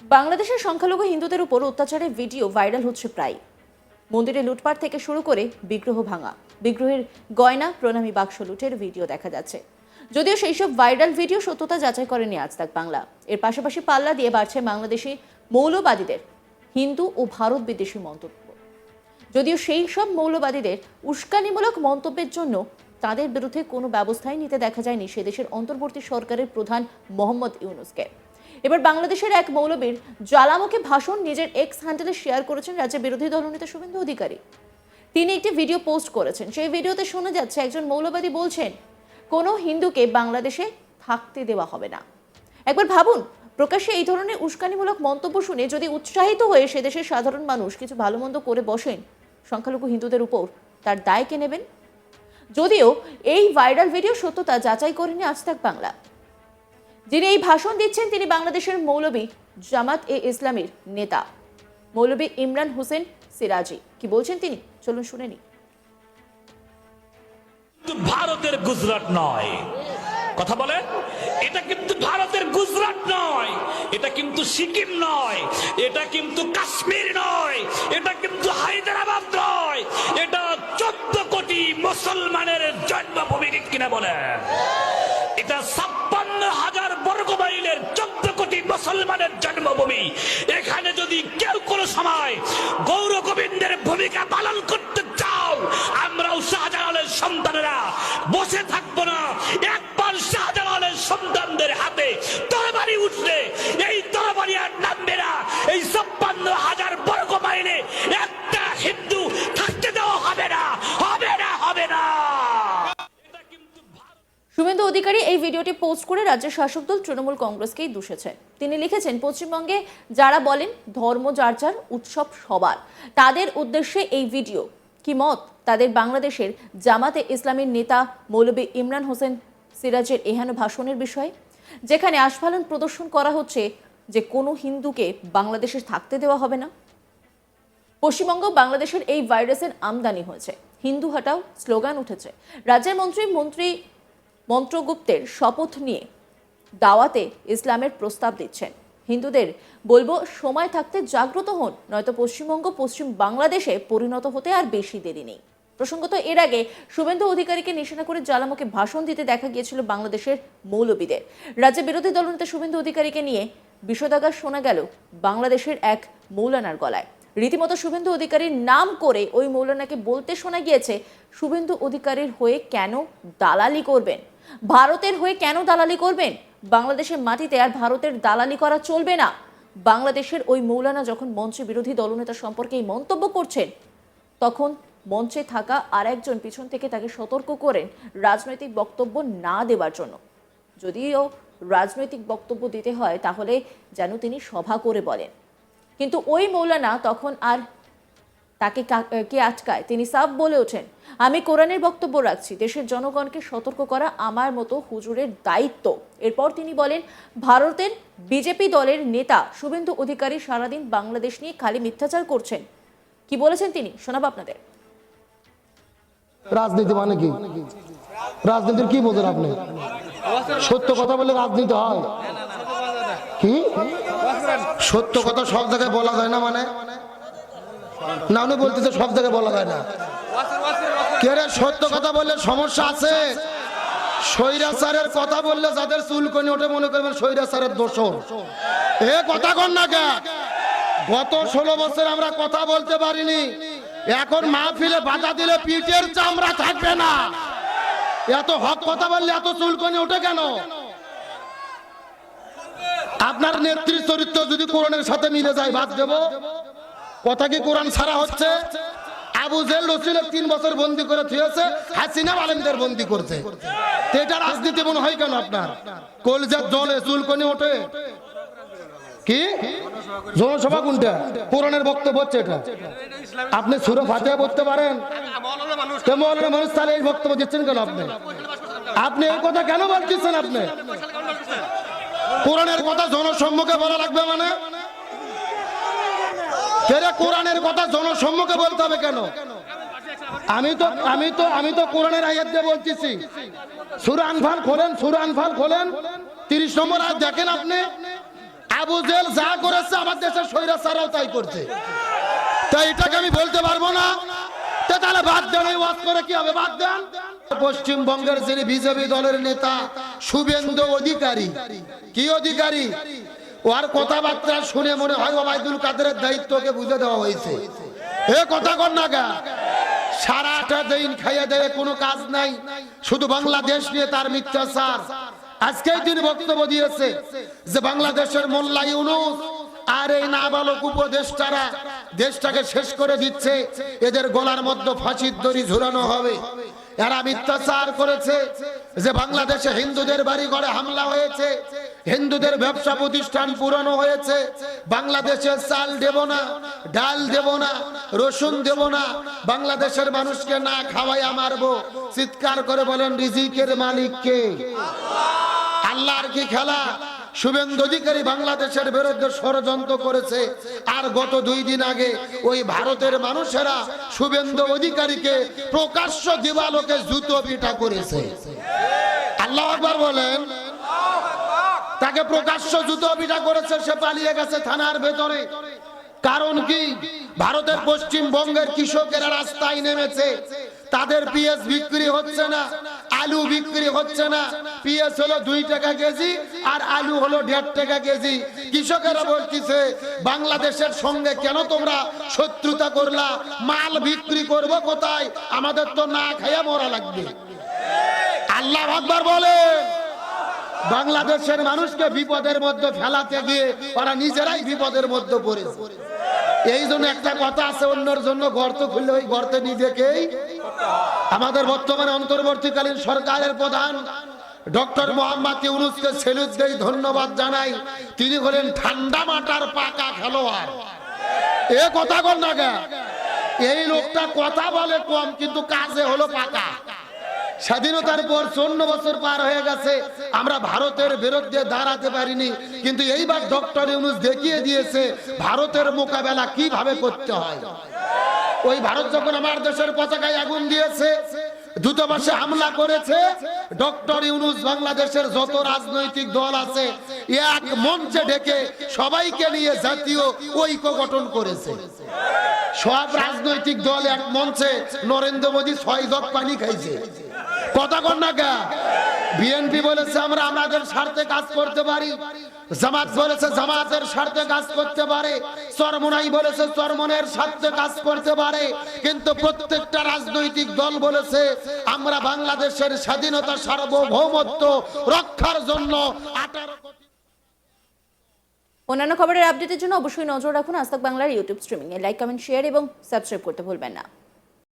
বাংলাদেশের সংখ্যালঘু হিন্দুদের উপর অত্যাচারের ভিডিও ভাইরাল হচ্ছে প্রায়। মন্দিরে লুটপাট থেকে শুরু করে বিগ্রহ ভাঙা, বিগ্রহের গয়না, প্রণামী বাক্স লুটের ভিডিও দেখা যাচ্ছে। যদিও সেই সব ভাইরাল ভিডিও সত্যতা যাচাই করেনি আজ তাক বাংলা। এর পাশাপাশি পাল্লা দিয়ে বাড়ছে বাংলাদেশি মৌলবাদীদের হিন্দু ও ভারত বিদ্বেষী মন্তব্য। যদিও সেই সব মৌলবাদীদের উস্কানিমূলক মন্তব্যের জন্য তাদের বিরুদ্ধে কোনো ব্যবস্থাই নিতে দেখা যায়নি সে দেশের অন্তর্বর্তী সরকারের প্রধান মোহাম্মদ ইউনূসকে। এবার বাংলাদেশের এক মৌলবীর জ্বালামুখী ভাষণ নিজের এক্স হ্যান্ডেলে শেয়ার করেছেন রাজ্যের বিরোধী দলনেতা শুভেন্দু অধিকারী। তিনি একটি ভিডিও পোস্ট করেছেন। সেই ভিডিওতে শোনা যাচ্ছে একজন মৌলবাদী বলছেন, কোনো হিন্দুকে বাংলাদেশে থাকতে দেওয়া হবে না। একবার ভাবুন, প্রকাশ্যে এই ধরনের উস্কানিমূলক মন্তব্য শুনে যদি উৎসাহিত হয়ে সে দেশের সাধারণ মানুষ কিছু ভালো মন্দ করে বসেন, সংখ্যালঘু হিন্দুদের উপর তার দায় কে নেবেন? যদিও এই ভাইরাল ভিডিও সত্যতা যাচাই করেনি আজ তাক বাংলা। যিনি এই ভাষণ দিচ্ছেন তিনি বাংলাদেশের মৌলবী জামাত এ ইসলামের নেতা মৌলবী ইমরান হোসেন সিরাজি। কি বলছেন তিনি, চলুন শুনে নি। ভারতের গুজরাট নয়, কথা বলেন, এটা কিন্তু ভারতের গুজরাট নয়, এটা কিন্তু সিকিম নয়, এটা কিন্তু কাশ্মীর নয়, এটা কিন্তু হায়দ্রাবাদ নয়, এটা 14 কোটি মুসলমানের জন্মভূমি, কিনা বলেন? এটা 56,000 বর্গ মাইলের 14 কোটি মুসলমানের জন্মভূমি। এখানে যদি কেউ কোনো সময় গৌর গোবিন্দের ভূমিকা পালন করতে চাও, আমরাও শাহজালালের সন্তানেরা বসে থাকবো না। একবার শাহজালালের সন্তানদের হাতে তরবারি উঠলে এই তরবারি আর নামবে না। এই 56,000 বর্গ মাইলে একটা হিন্দু থাকতে দেওয়া হবে না, হবে না, হবে না। শুভেন্দু অধিকারী এই ভিডিওটি পোস্ট করে রাজ্যের শাসক দল তৃণমূল কংগ্রেসকেই দোষেছেন। তিনি লিখেছেন, পশ্চিমবঙ্গে যারা বলেন ধর্ম যার যার, উৎসব সবার, তাদের উদ্দেশ্যে এই ভিডিও। কি মত তাদের বাংলাদেশের জামাতে ইসলামের নেতা মৌলবী ইমরান হোসেন সিরাজের এহেন ভাষণের বিষয়ে, যেখানে আস্ফালন প্রদর্শন করা হচ্ছে যে কোনো হিন্দুকে বাংলাদেশে থাকতে দেওয়া হবে না। পশ্চিমবঙ্গ বাংলাদেশের এই ভাইরাসের আমদানি হয়েছে, হিন্দু হটাও স্লোগান উঠেছে। রাজ্যের মন্ত্রী মন্ত্রগুপ্তের শপথ নিয়ে দাওয়াতে ইসলামের প্রস্তাব দিচ্ছেন। হিন্দুদের বলবো, সময় থাকতে জাগ্রত হন, নয়তো পশ্চিমবঙ্গ পশ্চিম বাংলাদেশে পরিণত হতে আর বেশি দেরি নেই। প্রসঙ্গত, এর আগে শুভেন্দু অধিকারীকে নিশানা করে জ্বালামুখে ভাষণ দিতে দেখা গিয়েছিল বাংলাদেশের মৌলবীদের। রাজ্যের বিরোধী দলনেতা শুভেন্দু অধিকারীকে নিয়ে বিষোদাগার শোনা গেল বাংলাদেশের এক মৌলানার গলায়। রীতিমতো শুভেন্দু অধিকারীর নাম করে ওই মৌলানাকে বলতে শোনা গিয়েছে, শুভেন্দু অধিকারীর হয়ে কেন দালালি করবেন, ভারতের হয়ে কেন দালালি করবেন, বাংলাদেশের মাটিতে আর ভারতের দালালি করা চলবে না। বাংলাদেশের ওই মৌলানা যখন মঞ্চে বিরোধী দলনেতা সম্পর্কে এই মন্তব্য করছেন, তখন মঞ্চে থাকা আর একজন পিছন থেকে তাকে সতর্ক করেন রাজনৈতিক বক্তব্য না দেওয়ার জন্য। যদিও রাজনৈতিক বক্তব্য দিতে হয় তাহলে যেন তিনি সভা করে বলেন, কিন্তু ওই মৌলানা তখন আর তাকে কে আটকায়, তিনি সাফ বলে ওঠেন, আমি কোরআনের বক্তব্য রাখছি, দেশের জনগণকে সতর্ক করা আমার মতো হুজুরের দায়িত্ব। এরপর তিনি বলেন, ভারতের বিজেপি দলের নেতা শুভেন্দু অধিকারী সারাদিন বাংলাদেশ নিয়ে খালি মিথ্যাচার করছেন। কি বলেছেন তিনি, শোনাবো আপনাদের। রাজনীতি মানে কি? রাজনীতির কি বোঝেন আপনি? সত্য কথা বলে রাজনীতি হয় কি? সত্য কথা সব জায়গায় বলা যায় না, মানে না উনি বলতেছে সব জায়গায় বলা যায় না। কে রে, সত্য কথা বললে সমস্যা আছে। স্বৈরাচারের কথা বললে যাদের চুলকনি ওঠে মনে করবেন স্বৈরাচারের দোষর। এ কথা কন না কে? গত 16 বছর আমরা কথা বলতে পারিনি, এখন মাহফিলে বাধা দিলে পিঠের চামড়া থাকবে না। এত হক কথা বললে এত চুলকনি ওঠে কেন? আপনার নেত্রী চরিত্র যদি কোরআনের সাথে মিলে যায় বাদ দেব। কথা কি কোরআন ছাড়া হচ্ছে? আবু জেল রসুলের 3 বছর বন্দী করে থুয়েছে, হাসিনা আলেমদের বন্দী করছে। এটা রাজনীতি মনে হয় কেন আপনার? কলজার জলে চুলকনি ওঠে কি? জনসভা কোনটা? কোরআনের বক্তব্য হচ্ছে এটা। আপনি সূরা ফাতিহা পড়তে পারেন? মৌলানা মানুষ তাহলে এই বক্তব্য দিচ্ছেন কেন আপনি? আপনি এই কথা কেন বলতেছেন? আপনি কোরআনের কথা জনসম্মুখে বলা লাগবে মানে? কোরআনের কথা জনসম্মুখে বলতে হবে কেন? আমি তো কোরআনের আয়াত দিয়ে বলতেছি। সূরা আনফাল খোলেন, 30 নম্বর আয়াত দেখেন আপনি। আবু জেল যা করেছে আবার দেশের স্বৈরাচাররাও তাই করছে। তাই এটাকে আমি বলতে পারবো না। তো তাহলে বাদ দেন, এই ওয়াজ করে কি হবে? বাদ দেন। পশ্চিমবঙ্গের যিনি বিজেপি দলের নেতা শুভেন্দু অধিকারী, কি অধিকারী, ওর কথাবার্তা শুনে মনে হয় ওবায়দুল কাদেরের দায়িত্বকে বুঝে দেওয়া হয়েছে। এ কথা কর না গা, সারাটা দিন খাইয়ে দেয়, কোনো কাজ নাই, শুধু বাংলাদেশ নিয়ে তার মিথ্যাচার। আজকেই তিনি বক্তব্য দিয়েছে যে বাংলাদেশের মোল্লা ইউনূস আর এই নাবালক উপদেষ্টারা দেশটাকে শেষ করে দিচ্ছে, এদের গলার মধ্যে ফাঁসির দড়ি ঝুলানো হবে। এরা মিথ্যাচার করেছে যে বাংলাদেশে হিন্দুদের বাড়ি ঘরে হামলা হয়েছে, হিন্দুদের ব্যবসা প্রতিষ্ঠান পুরানো হয়েছে, বাংলাদেশে চাল দেব না, ডাল দেব না, রসুন দেব না, বাংলাদেশের মানুষকে না খাওয়াইয়া মারবো। চিৎকার করে বলেন রিজিকের মালিক কে? আল্লাহর কি খেলা? শুভেন্দু অধিকারী বাংলাদেশের বিরুদ্ধে ষড়যন্ত্র করেছে, আর গত 2 দিন আগে ওই ভারতের মানুষেরা শুভেন্দু অধিকারীকে প্রকাশ্য দিবালোকে জুতো পিটা করেছে। আল্লাহু আকবার বলেন। তাকে প্রকাশ্য জুতো পিটা করেছে, সে পালিয়ে গেছে থানার ভেতরে। কারণ কি? ভারতের পশ্চিমবঙ্গের কৃষকেরা রাস্তায় নেমেছে, তাদের পেঁয়াজ বিক্রি হচ্ছে না, আলু বিক্রি হচ্ছে না। পেঁয়াজ হলো 2 টাকা কেজি আর আলু হলো 1.5 টাকা কেজি। কৃষকেরা বলতেছে বাংলাদেশের সঙ্গে কেন তোমরা শত্রুতা করলা? মাল বিক্রি করব কোথায়? আমাদের তো না খাইয়া মরা লাগবে। আল্লাহু আকবার বলে। বাংলাদেশের মানুষকে বিপদের মধ্যে ফেলাতে গিয়ে ওরা নিজেরাই বিপদের মধ্যে পড়েছে। এই জন্য একটা কথা আছে, অন্যের জন্য গর্ত খুললে ওই গর্তে নিজেকেই। আমাদের বর্তমানে অন্তর্বর্তীকালীন সরকারের প্রধান ডক্টর মোহাম্মদ ইউনূসকে সেলুট দেই, ধন্যবাদ জানাই। তিনি হলেন ঠান্ডা মাথার পাকা খেলোয়াড়। এ কথা বল না গা, এই লোকটা কথা বলে কম কিন্তু কাজে হলো পাকা। স্বাধীনতার পর 54 বছর পার হয়ে গেছে, আমরা ভারতের বিরুদ্ধে দাঁড়াতে পারিনি, কিন্তু এইবার ডক্টর ইউনূস দেখিয়ে দিয়েছে ভারতের মোকাবেলা কিভাবে করতে হয়। ওই ভারত যখন আমার দেশের পতাকায় আগুন দিয়েছে, দূতাবাসে হামলা করেছে, ডক্টর ইউনূস বাংলাদেশের যত রাজনৈতিক দল আছে এক মঞ্চে ডেকে সবাইকে নিয়ে জাতীয় ঐক্য গঠন করেছে। সব রাজনৈতিক দল এক মঞ্চে নরেন্দ্র মোদী 6 জগ পানি খাইছে। কথা কর না গা। বিএনপি বলেছে আমরা আমাদের স্বার্থে কাজ করতে পারি, জামাত বলেছে জামাতের স্বার্থে কাজ করতে পারে, চরমোনাই বলেছে চরমনের স্বার্থে কাজ করতে পারে, কিন্তু প্রত্যেকটা রাজনৈতিক দল বলেছে আমরা বাংলাদেশের স্বাধীনতা সার্বভৌমত্ব রক্ষার জন্য 18 কোটি। অন্যান্য খবরের আপডেটের জন্য অবশ্যই নজর রাখুন আজ তাক বাংলার ইউটিউব স্ট্রিমিং এ। লাইক, কমেন্ট, শেয়ার এবং সাবস্ক্রাইব করতে ভুলবেন না।